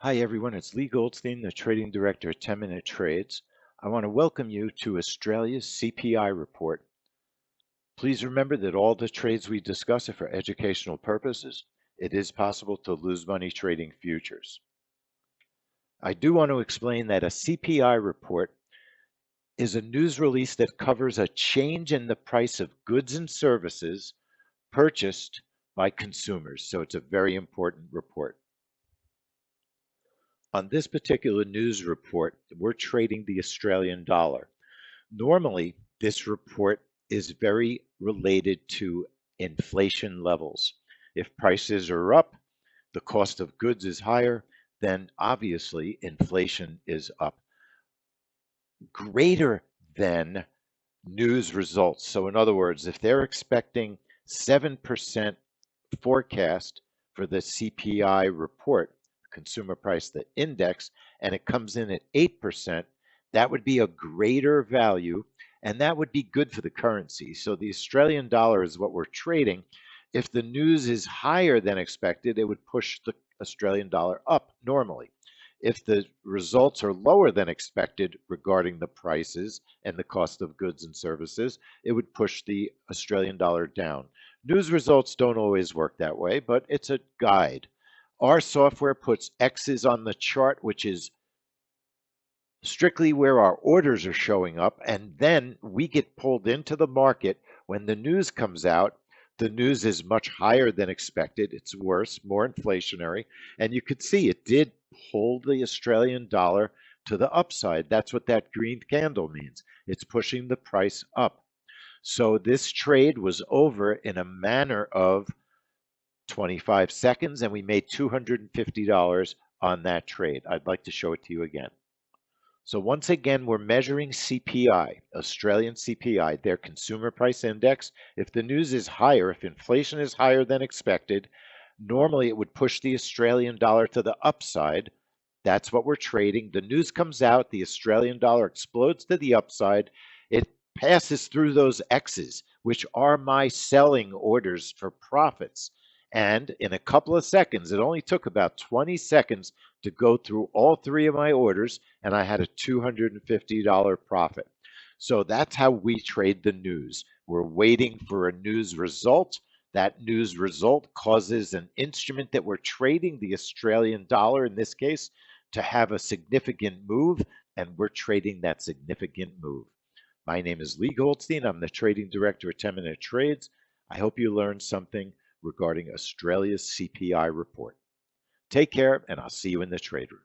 Hi everyone, it's Lee Goldstein, the Trading Director at 10 Minute Trades. I want to welcome you to Australia's CPI report. Please remember that all the trades we discuss are for educational purposes. It is possible to lose money trading futures. I do want to explain that a CPI report is a news release that covers a change in the price of goods and services purchased by consumers. So it's a very important report. On this particular news report, we're trading the Australian dollar. Normally, this report is very related to inflation levels. If prices are up, the cost of goods is higher, then obviously inflation is up greater than news results. So, in other words, if they're expecting 7% forecast for the CPI report, consumer price the index, and it comes in at 8%, that would be a greater value and that would be good for the currency. So the Australian dollar is what we're trading. If the news is higher than expected, it would push the Australian dollar up normally. If the results are lower than expected regarding the prices and the cost of goods and services, it would push the Australian dollar down. News results don't always work that way, but it's a guide. Our software puts X's on the chart, which is strictly where our orders are showing up, and then we get pulled into the market when the news comes out. The news is much higher than expected. It's worse, more inflationary. And you could see it did pull the Australian dollar to the upside. That's what that green candle means. It's pushing the price up. So this trade was over in a manner of 25 seconds, and we made $250 on that trade. I'd like to show it to you again. So once again, we're measuring CPI, Australian CPI, their consumer price index. If the news is higher, if inflation is higher than expected, normally it would push the Australian dollar to the upside. That's what we're trading. The news comes out, the Australian dollar explodes to the upside. It passes through those X's, which are my selling orders for profits. And in a couple of seconds, it only took about 20 seconds to go through all three of my orders, and I had a $250 profit. So that's how we trade the news. We're waiting for a news result. That news result causes an instrument that we're trading, the Australian dollar in this case, to have a significant move, and we're trading that significant move. My name is Lee Goldstein. I'm the Trading Director at 10 Minute Trades. I hope you learned something regarding Australia's CPI report. Take care, and I'll see you in the trade room.